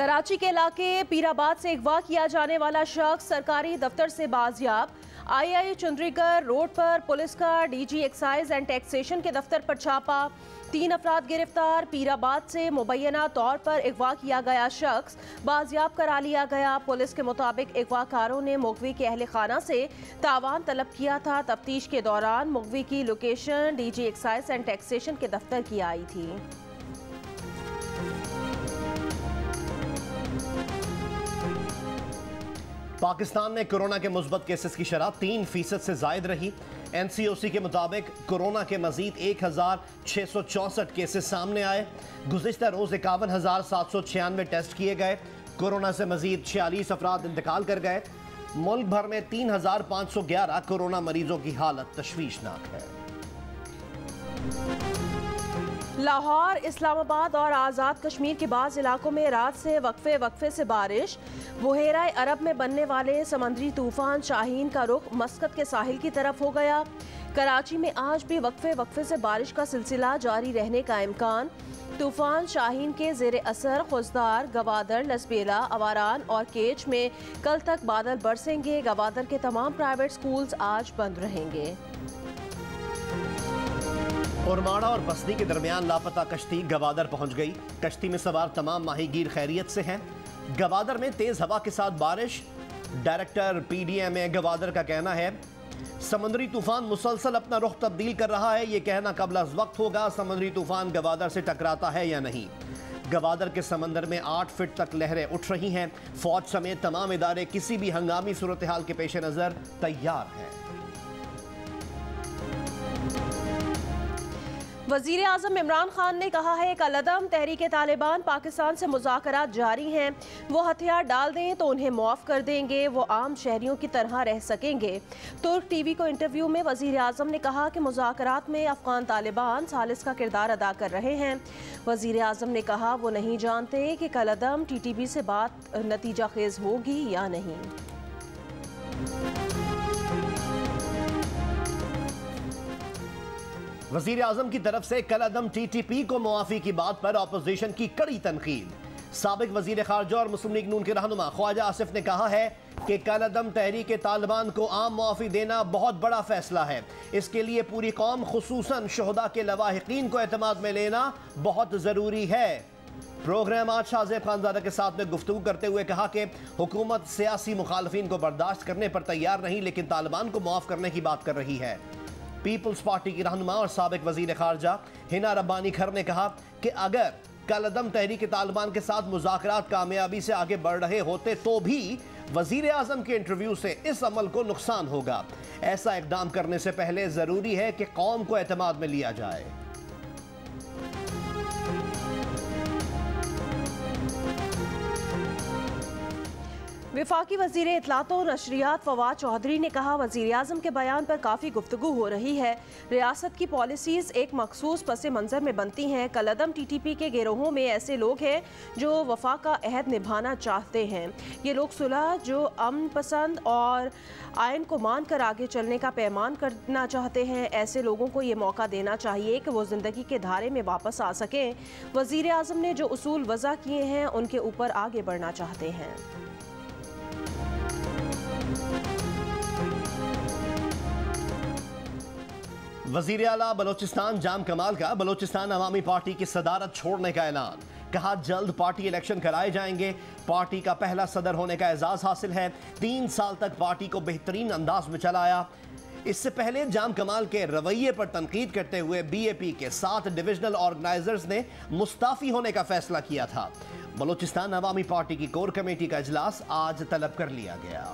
कराची के इलाके पीराबाद से अगवा किया जाने वाला शख्स सरकारी दफ्तर से बाजियाब। आई चंद्रीगढ़ रोड पर पुलिस का डीजी एक्साइज एंड टैक्सेशन के दफ्तर पर छापा। 3 अफराद गिरफ्तार। पीराबाद से मुबैना तौर पर अगवा किया गया शख्स बाजियाब करा लिया गया। पुलिस के मुताबिक अगवाकारों ने मुगवी के अहल खाना से तावान तलब किया था। तफ्तीश के दौरान मुगवी की location DG excise and taxation के दफ्तर की आई थी। पाकिस्तान में कोरोना के मुस्बत केसेस की शरह 3% से जायद रही। NCOC के मुताबिक कोरोना के मजीद 1664 केसेस सामने आए। गुज़िश्ता रोज़ 51,796 टेस्ट किए गए। कोरोना से मजीद 46 अफराद इंतकाल कर गए। मुल्क भर में 3,511 कोरोना मरीजों की हालत तशवीशनाक है। लाहौर, इस्लामाबाद और आज़ाद कश्मीर के बाज़ इलाकों में रात से वक्फे से बारिश। बुहेरा अरब में बनने वाले समंदरी तूफान शाहीन का रुख मस्कत के साहिल की तरफ हो गया। कराची में आज भी वक्फे से बारिश का सिलसिला जारी रहने का इम्कान। तूफान शाहीन के ज़ेर असर खुजदार, गवादर, लसबेला, अवारान और केच में कल तक बादल बरसेंगे। गवादर के तमाम प्राइवेट स्कूल्स आज बंद रहेंगे। उरमाड़ा और बस्ती के दरमियान लापता कश्ती गवादर पहुंच गई। कश्ती में सवार तमाम माहीगीर खैरियत से हैं। गवादर में तेज हवा के साथ बारिश। डायरेक्टर PDMA गवादर का कहना है समंदरी तूफान मुसलसल अपना रुख तब्दील कर रहा है। ये कहना कबल अज़ वक्त होगा समंदरी तूफान गवादर से टकराता है या नहीं। गवादर के समंदर में 8 फीट तक लहरें उठ रही हैं। फौज समेत तमाम इदारे किसी भी हंगामी सूरत हाल के पेश नज़र तैयार हैं। वज़ीर आज़म इमरान खान ने कहा है कलअदम तहरीक तालिबान पाकिस्तान से मुज़ाकरात जारी हैं। वो हथियार डाल दें तो उन्हें मुआफ़ कर देंगे। वो आम शहरियों की तरह रह सकेंगे। तुर्क TV को इंटरव्यू में वज़ीर आज़म ने कहा कि मुज़ाकरात में अफ़गान तालिबान सालिस का किरदार अदा कर रहे हैं। वज़ीर आज़म ने कहा वो नहीं जानते कि कलअदम TTP से बात नतीजा खेज़ होगी या नहीं। वज़ीर आज़म की तरफ से कलअदम TTP को मुआफ़ी की बात पर अपोजिशन की कड़ी तनकीद। साबिक वज़ीर ख़ारजा और मुस्लिम लीग नून के रहनुमा ख्वाजा आसिफ ने कहा है कि कलअदम तहरीक तालिबान को आम मुआफ़ी देना बहुत बड़ा फैसला है। इसके लिए पूरी कौम खुसूसन शुहदा के लवाहिकीन को एतमाद में लेना बहुत ज़रूरी है। प्रोग्राम आज शाहज़ेब खानज़ादा के साथ में गुफ्तगू करते हुए कहा कि हुकूमत सियासी मुखालफिन को बर्दाश्त करने पर तैयार नहीं, लेकिन तालिबान को मुआफ़ करने की बात कर रही है। पीपल्स पार्टी की रहनुमा और साबिक वज़ीर ख़ारजा हिना रब्बानी खर ने कहा कि अगर कलअदम तहरीक तालिबान के साथ मुज़ाकरात कामयाबी से आगे बढ़ रहे होते तो भी वज़ीर आज़म के इंटरव्यू से इस अमल को नुकसान होगा। ऐसा इक़दाम करने से पहले ज़रूरी है कि कौम को एतमाद में लिया जाए। वफाकी वज़ीर इत्तलात और नशरियात फवाद चौधरी ने कहा वज़ीर आज़म के बयान पर काफ़ी गुफ्तगू हो रही है। रियासत की पॉलिसीज़ एक मखसूस पस मंज़र में बनती हैं। कलअदम TTP के गिरोहों में ऐसे लोग हैं जो वफा का अहद निभाना चाहते हैं। ये लोग सुलह, जो अमन पसंद और आइन को मान कर आगे चलने का पैमान करना चाहते हैं। ऐसे लोगों को ये मौका देना चाहिए कि वो ज़िंदगी के धारे में वापस आ सकें। वज़ीर आज़म ने जो उसूल वज़ा किए हैं उनके ऊपर आगे बढ़ना चाहते हैं। वज़ीर आला बलोचिस्तान जाम कमाल का बलोचिस्तान अवामी पार्टी की सदारत छोड़ने का ऐलान। कहा जल्द पार्टी इलेक्शन कराए जाएंगे। पार्टी का पहला सदर होने का एजाज़ हासिल है। 3 साल तक पार्टी को बेहतरीन अंदाज में चलाया। इससे पहले जाम कमाल के रवैये पर तनकीद करते हुए BAP के 7 डिविजनल ऑर्गेनाइजर्स ने मुस्ताफ़ी होने का फैसला किया था। बलोचिस्तान अवामी पार्टी की कोर कमेटी का इजलास आज तलब कर लिया गया।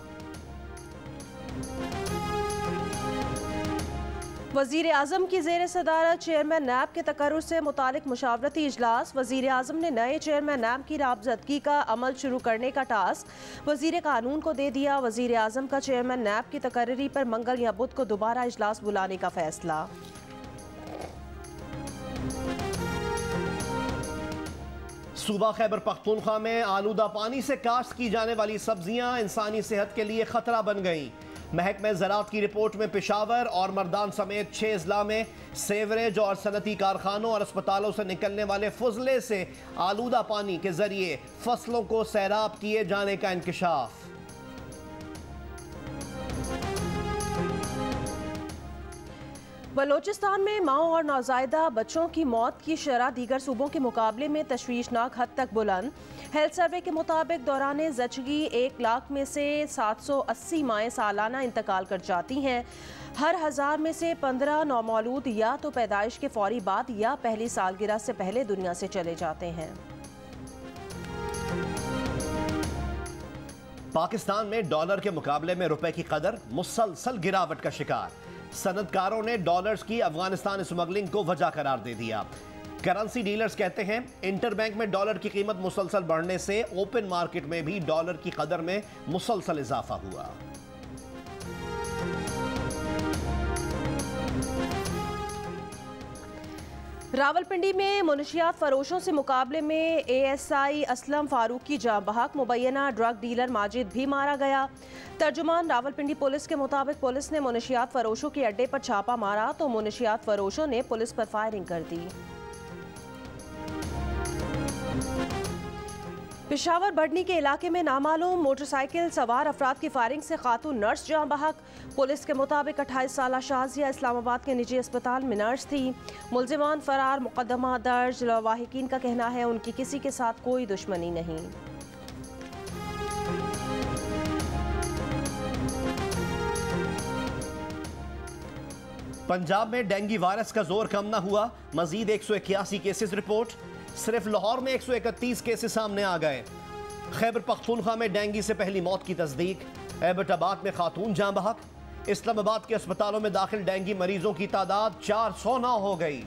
वज़ीर आज़म की ज़ेर सदारत चेयरमैन नैब के तकर्रुर से मुतालिक मुशावरती इजलास। वज़ीर आज़म ने नए चेयरमैन नैब की नामज़दगी का अमल शुरू करने का टास्क वज़ीर कानून को दे दिया। वज़ीर आज़म का चेयरमैन नैब की तकर्री पर मंगल या बुध को दोबारा इजलास बुलाने का फैसला। सूबा खैबर पख्तूनख्वा में आलूदा पानी से काश्त की जाने वाली सब्जियां इंसानी सेहत के लिए खतरा बन गईं। महकमे ज़राअत की रिपोर्ट में पेशावर और मर्दान समेत 6 अजला में सेवरेज और सनती कारखानों और अस्पतालों से निकलने वाले फुजले से आलूदा पानी के जरिए फसलों को सैराब किए जाने का इंकशाफ। बलोचिस्तान में माओ और नौजायदा बच्चों की मौत की शरह दीगर सूबों के मुकाबले में तशवीशनाक हद तक बुलंद। हेल्थ सर्वे के मुताबिक दौरान ज़चगी 1 लाख में से 780 माएँ सालाना इंतकाल कर जाती हैं। हर 1000 में से 15 नौमौलूद या तो पैदाइश के फौरी बाद या पहली सालगिरह से पहले दुनिया से चले जाते हैं। पाकिस्तान में डॉलर के मुकाबले में रुपए की कदर मुसलसल गिरावट का शिकार। सनदकारों ने डॉलर्स की अफगानिस्तान स्मगलिंग को वजह करार दे दिया। करेंसी डीलर्स कहते हैं इंटरबैंक में डॉलर की कीमत मुसलसल बढ़ने से ओपन मार्केट में भी डॉलर की कदर में मुसलसल इजाफा हुआ। रावलपिंडी में मुनशियात फरोशों से मुकाबले में ASI असलम फारूक की जाँ बहक, मुबैना ड्रग डीलर माजिद भी मारा गया। तर्जुमान रावलपिंडी पुलिस के मुताबिक पुलिस ने मुनशियात फरोशों के अड्डे पर छापा मारा तो मुनशियात फरोशों ने पुलिस पर फायरिंग कर दी। पेशावर बढ़नी के इलाके में नामालूम मोटरसाइकिल सवार अफराद की फायरिंग से खातून नर्स जाँ बहक। पुलिस के मुताबिक 28 साला शाजिया इस्लामाबाद के निजी अस्पताल में नर्स थी। मुलजिमान फरार, मुकदमा दर्ज। लवाहिकीन का कहना है उनकी किसी के साथ कोई दुश्मनी नहीं। पंजाब में डेंगू वायरस का जोर कम न हुआ, मजीद 181 केसेस रिपोर्ट। सिर्फ लाहौर में 131 केसेस सामने आ गए। खैबर पख्तूनख्वा में डेंगू से पहली मौत की तस्दीक। एबटाबाद में खातून जाँ बहक। इस्लामाबाद के अस्पतालों में दाखिल डेंगू मरीजों की तादाद 409 हो गई।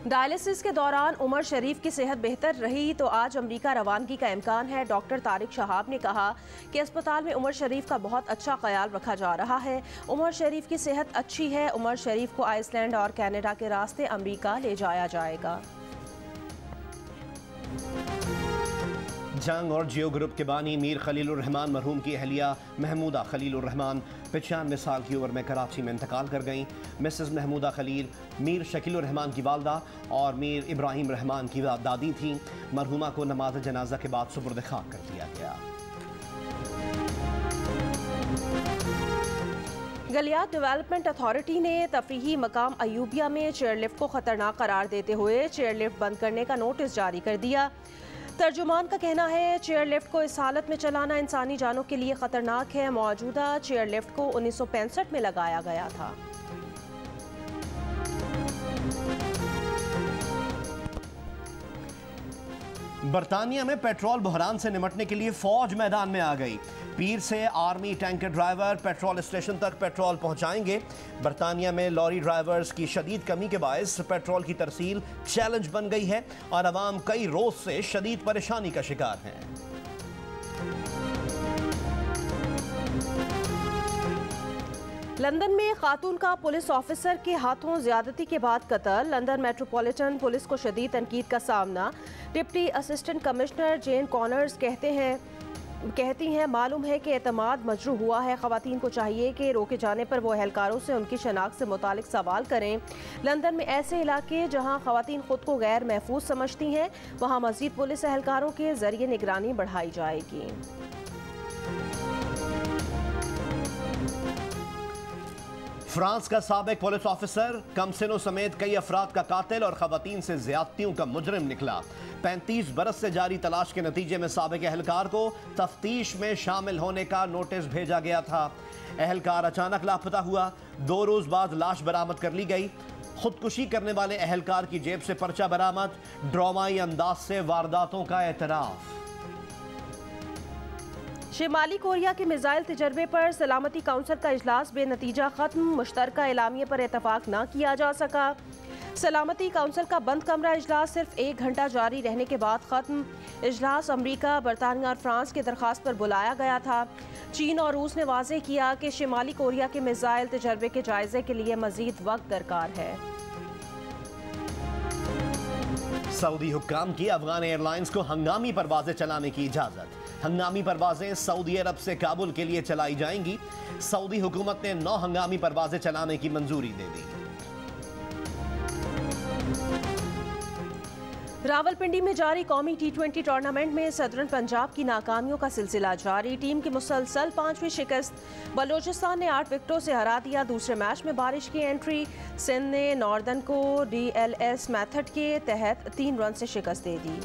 डायलिसिस के दौरान उमर शरीफ की सेहत बेहतर रही तो आज अमेरिका रवानगी का इम्कान है। डॉक्टर तारिक शहाब ने कहा कि अस्पताल में उमर शरीफ का बहुत अच्छा ख्याल रखा जा रहा है। उमर शरीफ की सेहत अच्छी है। उमर शरीफ को आइसलैंड और कनाडा के रास्ते अमेरिका ले जाया जाएगा। जंग और जियो ग्रुप के बानी मीर खलीलुर रहमान मरहूम की अहलिया महमूदा खलीलुर रहमान 95 साल की उम्र में कराची में इंतकाल कर गईं। मिसेस महमूदा खलील मीर शकीलुर रहमान की वालदा और मीर इब्राहिम रहमान की दादी थीं। मरहूमा को नमाज जनाजा के बाद सुपुर्द खाक कर दिया गया। गलियात डेवलपमेंट अथॉरिटी ने तफरीही मकाम अयूबिया में चेयरलिफ्ट को खतरनाक करार देते हुए चेयरलिफ्ट बंद करने का नोटिस जारी कर दिया। तर्जुमान का कहना है चेयरलिफ्ट को इस हालत में चलाना इंसानी जानों के लिए खतरनाक है। मौजूदा चेयरलिफ्ट को 1965 में लगाया गया था। बरतानिया में पेट्रोल बहरान से निपटने के लिए फौज मैदान में आ गई। पीर से army tanker driver petrol station तक पेट्रोल पहुंचाएंगे। बरतानिया में लॉरी ड्राइवर्स की शदीद कमी के बायस पेट्रोल की तरसील चैलेंज बन गई है और अवाम कई रोज से शदीद परेशानी का शिकार हैं। लंदन में खातून का पुलिस ऑफिसर के हाथों ज्यादती के बाद कत्ल। लंदन मेट्रोपॉलिटन पुलिस को शदीद तनकीद का सामना। डिप्टी असिस्टेंट कमिश्नर जेन कॉनर्स कहती हैं मालूम है कि एतमाद मजरूह हुआ है। ख़वातीन को चाहिए कि रोके जाने पर वो एहलकारों से उनकी शनाख्त से मुतालिक सवाल करें। लंदन में ऐसे इलाके जहां ख़वातीन खुद को गैर महफूज समझती हैं वहां मज़ीद पुलिस एहलकारों के जरिए निगरानी बढ़ाई जाएगी। फ्रांस का साबिक पुलिस ऑफिसर कमसिनो समेत कई अफराद का कातिल और खवातीन से ज्यादतियों का मुजरिम निकला। 35 बरस से जारी तलाश के नतीजे में साबिक एहलकार को तफ्तीश में शामिल होने का नोटिस भेजा गया था। एहलकार अचानक लापता हुआ। 2 रोज बाद लाश बरामद कर ली गई। खुदकुशी करने वाले एहलकार की जेब से पर्चा बरामद। ड्रामाई अंदाज से वारदातों का एतराफ। शिमाली कोरिया के मिसाइल तजर्बे पर सलामती काउंसिल का इजलास बेनतीजा खत्म। मुश्तरका एलामिये पर इतफाक न किया जा सका। सलामती काउंसिल का बंद कमरा इजलास सिर्फ 1 घंटा जारी रहने के बाद खत्म। इजलास अमरीका, बरतानिया और फ्रांस की दरख्वास्त पर बुलाया गया था। चीन और रूस ने वाज़ेह किया कि शिमाली कोरिया के मिसाइल तजर्बे के जायजे के लिए मजीद वक्त दरकार है। सऊदी हुक्काम की अफगान एयरलाइंस को हंगामी परवाजें चलाने की इजाजत। हंगामी परवाजें सऊदी अरब से काबुल के लिए चलाई जाएंगी। सऊदी हुकूमत ने 9 हंगामी परवाजें चलाने की मंजूरी दे दी। रावलपिंडी में जारी कौमी T20 टूर्नामेंट में सदरन पंजाब की नाकामियों का सिलसिला जारी। टीम की मुसलसल 5वीं शिकस्त। बलोचिस्तान ने 8 विकेटों से हरा दिया। दूसरे मैच में बारिश की एंट्री। सिंध ने नॉर्दर्न को DLS मेथड के तहत 3 रन से शिकस्त दे दी।